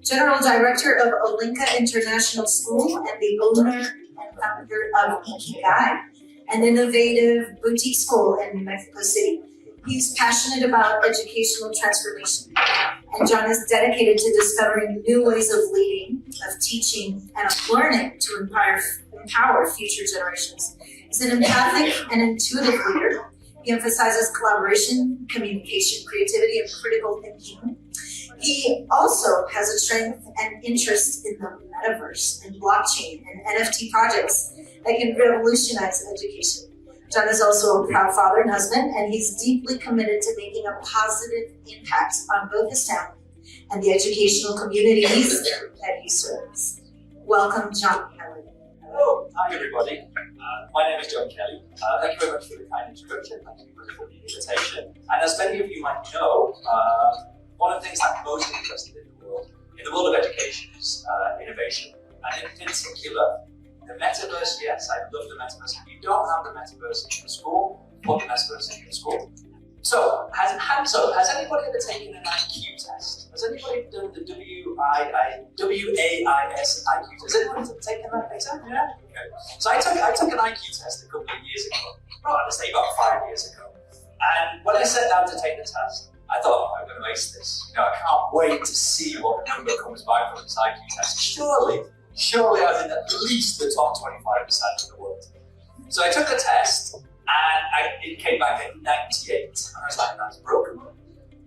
General Director of Olinka International School and the owner and founder of Ikigai, an innovative boutique school in Mexico City. He's passionate about educational transformation, and John is dedicated to discovering new ways of leading, of teaching, and of learning to empower future generations. He's an empathic and intuitive leader. He emphasizes collaboration, communication, creativity, and critical thinking. He also has a strength and interest in the metaverse and blockchain and NFT projects that can revolutionize education. John is also a proud father and husband, and he's deeply committed to making a positive impact on both his family and the educational communities that he serves. Welcome, John Kelly. Hello, hi everybody. My name is John Kelly. Thank you very much for the kind introduction. Thank you for the invitation. And as many of you might know, one of the things I'm most interested in the world of education is innovation. And in particular, the metaverse. Yes, I love the metaverse. If you don't have the metaverse in your school, put the metaverse in your school. So, has anybody ever taken an IQ test? Has anybody done the WAIS IQ test? Has anyone taken that exam? Yeah? Okay. So I took an IQ test a couple of years ago. Well, let's say about 5 years ago. And when I sat down to take the test, I thought, I'm going to ace this. I can't wait to see what number comes back from this IQ test. Surely I was in at least the top 25% of the world. So I took the test, and it came back at 98. And I was like, that's broken.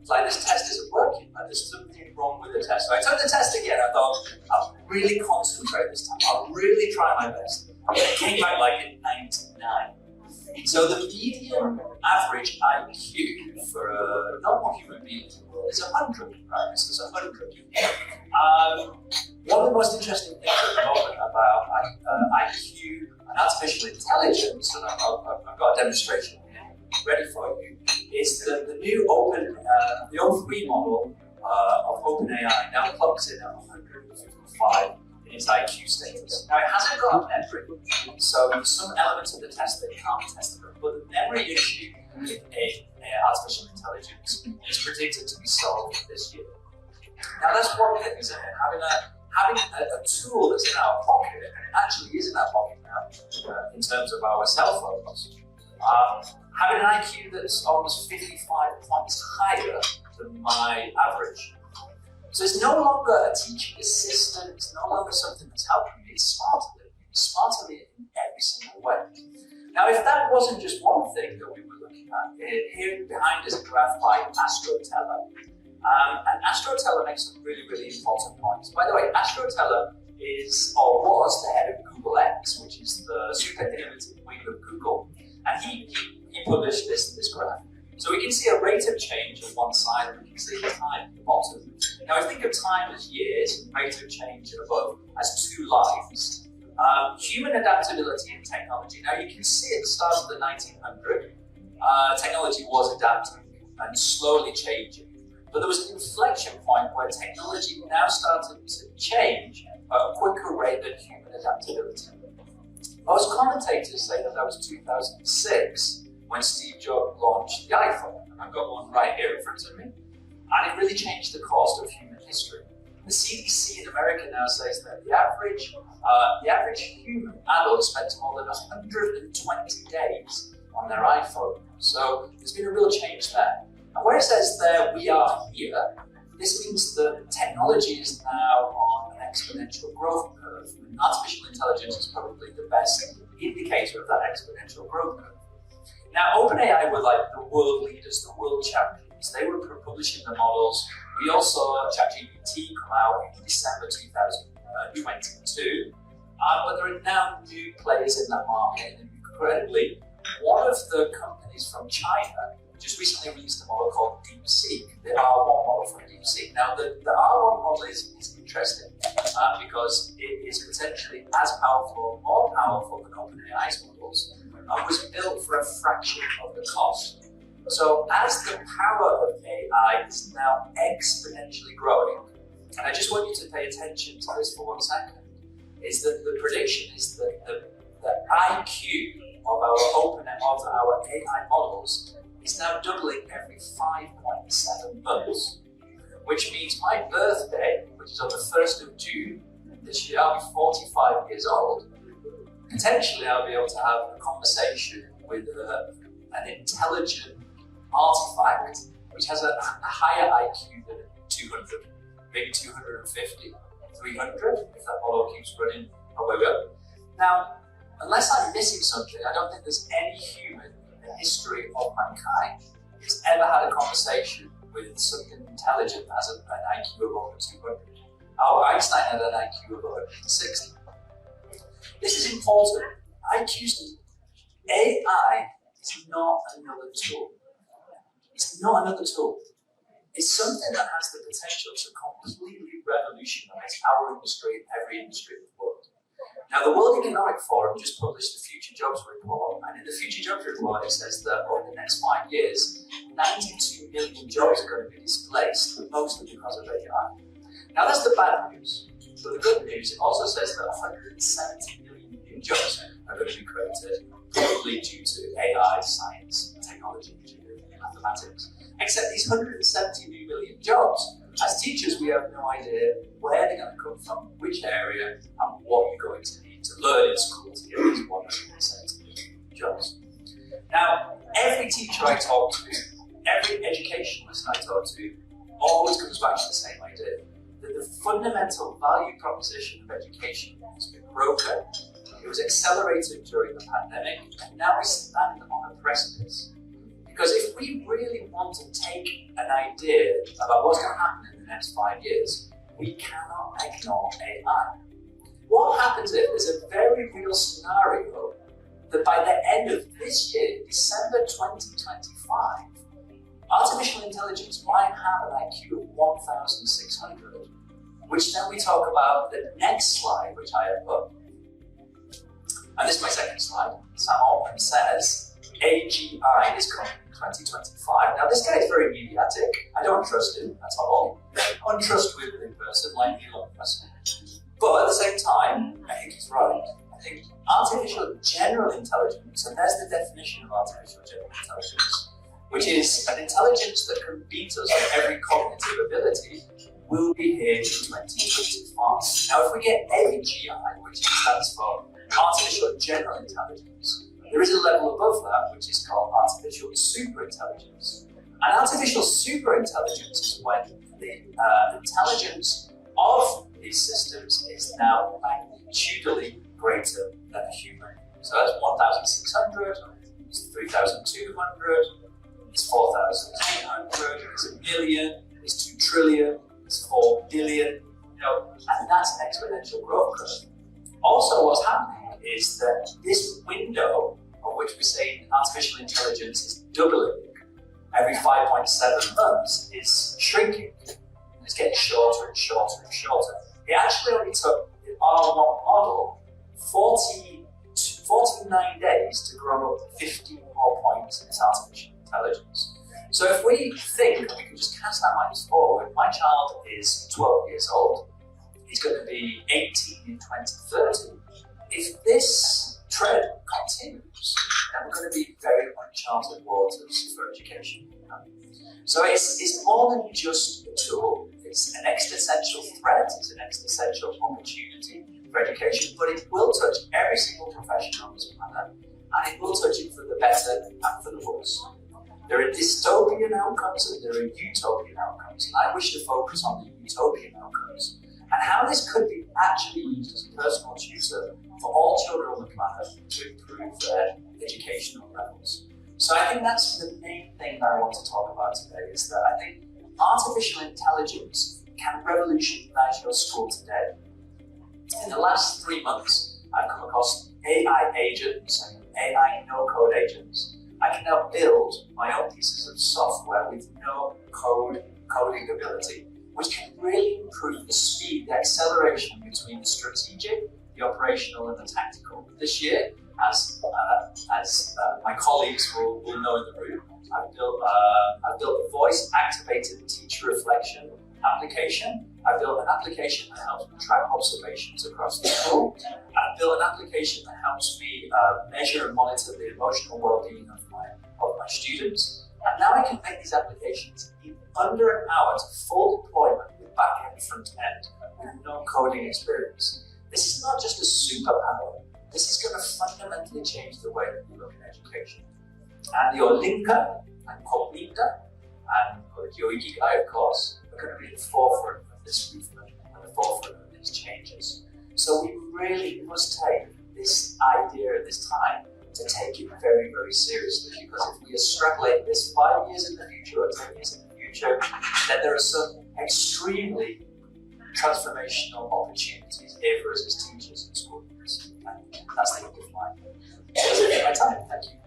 It's like, this test isn't working. Like, there's something wrong with the test. So I took the test again. I thought, I'll really concentrate this time. I'll really try my best. And it came back like at 99. So the median average IQ for a normal human being is 100, right? This is 100. One of the most interesting things at the moment about IQ and artificial intelligence, and I've got a demonstration ready for you, is the new the O3 model of OpenAI now plugs in at 155 in its IQ status. Now it hasn't got a metric, so there's some elements of the test that can't test it, but the memory issue with artificial intelligence is predicted to be solved this year. Now that's one thing, isn't it? Having a tool that's in our pocket, and it actually is in our pocket now, in terms of our cell phones, having an IQ that's almost 55 points higher than my average. So it's no longer a teaching assistant, it's no longer something that's helping me, it's smarter than in every single way. Now, if that wasn't just one thing that we were looking at, here behind is a graph by AstroTeller. And AstroTeller makes some really, really important points. By the way, AstroTeller is, or was, the head of Google X, which is the super innovative wing of Google. And he published this graph. So we can see a rate of change on one side, and we can see time at the bottom. Now, I think of time as years, and rate of change above as 2 lives. Human adaptability and technology. Now, you can see at the start of the 1900s, technology was adapting and slowly changing. But there was an inflection point where technology now started to change at a quicker rate than human adaptability. Most commentators say that was 2006 when Steve Jobs launched the iPhone. And I've got one right here in front of me. And it really changed the course of human history. The CDC in America now says that the average human adult spends more than 120 days on their iPhone. So there's been a real change there. And where it says there, we are here, this means that technology is now on an exponential growth curve. And artificial intelligence is probably the best indicator of that exponential growth curve. Now, OpenAI were like the world leaders, the world champions. They were publishing the models. We all saw ChatGPT come out in December 2022. But there are now new players in that market. And incredibly, one of the companies from China just recently released a model called DeepSeek, the R1 model from DeepSeek. Now, the R1 model is interesting because it is potentially as powerful, more powerful than OpenAI's models, and was built for a fraction of the cost. So as the power of AI is now exponentially growing, and I just want you to pay attention to this for 1 second, is that the prediction is that the IQ of our AI models is now doubling every 5.7 months, which means my birthday, which is on the 1st of June this year, I'll be 45 years old. Potentially, I'll be able to have a conversation with an intelligent artifact which has a higher IQ than 200, maybe 250, 300, if that model keeps running our way up. Now, unless I'm missing something, I don't think there's any human in the history of mankind who's ever had a conversation with something intelligent that has an IQ of over 200. Einstein had an IQ of 160. This is important. AI is not another tool. It's not another tool. It's something that has the potential to completely revolutionize our industry and every industry in the world. Now, the World Economic Forum just published the Future Jobs Report, and in the Future Jobs Report, it says that over the next 5 years, 92 million jobs are going to be displaced, mostly because of AI. Now, that's the bad news. But the good news, it also says that 170 million new jobs are going to be created, probably due to AI, science, technology, engineering, and mathematics. Except these 170 million jobs, as teachers, we have no idea where they're going to come from, which area, and what you're going to need to learn in school to get these 170 jobs. Now, every teacher I talk to, every educationalist I talk to, always comes back to the same idea, that the fundamental value proposition of education has been broken. It was accelerated during the pandemic, and now we stand on a precipice. Because if we really want to take an idea about what's going to happen in the next 5 years, we cannot ignore AI. What happens if there's a very real scenario that by the end of this year, December 2025, artificial intelligence might have an IQ of 1,600, which then we talk about the next slide, which I have put. And this is my second slide. Sam Altman says, AGI is coming in 2025. Now, this guy is very mediatic. I don't trust him at all. Untrustworthy person like Elon Musk. But at the same time, I think he's right. I think artificial general intelligence, and there's the definition of artificial general intelligence, which is an intelligence that can beat us on every cognitive ability, will be here in 2025. Now, if we get AGI, which stands for artificial general intelligence, there is a level above that which is called artificial superintelligence. And artificial superintelligence is when the intelligence of these systems is now magnitudely greater than a human. So that's 1,600, it's 3,200, it's 4,800, it's a million, it's 2 trillion, it's 4 billion, and that's an exponential growth curve. Also, what's happening is that this window of which we say artificial intelligence is doubling every 5.7 months is shrinking. It's getting shorter and shorter and shorter. It actually only took the R1 model 49 days to grow up 15 more points in its artificial intelligence. So if we think, and we can just cast our minds forward, my child is 12 years old, he's going to be 18 in 2030. If this trend continues, then we're going to be very uncharted waters for education. So it's more than just a tool, it's an existential threat, it's an existential opportunity for education, but it will touch every single profession on this planet, and it will touch it for the better and for the worse. There are dystopian outcomes and there are utopian outcomes, and I wish to focus on the utopian outcomes and how this could be actually used as a personal tutor for all children on the planet to improve their educational levels. So I think that's the main thing that I want to talk about today, is that I think artificial intelligence can revolutionize your school today. In the last 3 months, I've come across AI agents and AI no-code agents. I can now build my own pieces of software with no coding ability, which can really improve the speed, the acceleration between the strategic, the operational, and the tactical. This year, as my colleagues will know in the room, I've built a voice-activated teacher reflection application. I've built an application that helps me track observations across the school. I've built an application that helps me measure and monitor the emotional well-being of my students. And now I can make these applications in under an hour to full deployment with back end, front end, with no coding experience. This is not just a superpower. This is going to fundamentally change the way that we look at education. And your linker and cognita and your ikigai, of course, are going to be at the forefront of this movement and the forefront of these changes. So we really must take this idea at this time to take it very, very seriously, because if we extrapolate this 5 years in the future or 10 years in the future, then there are some extremely transformational opportunities here for us as teachers and school leaders. And that's the end of my time. Thank you.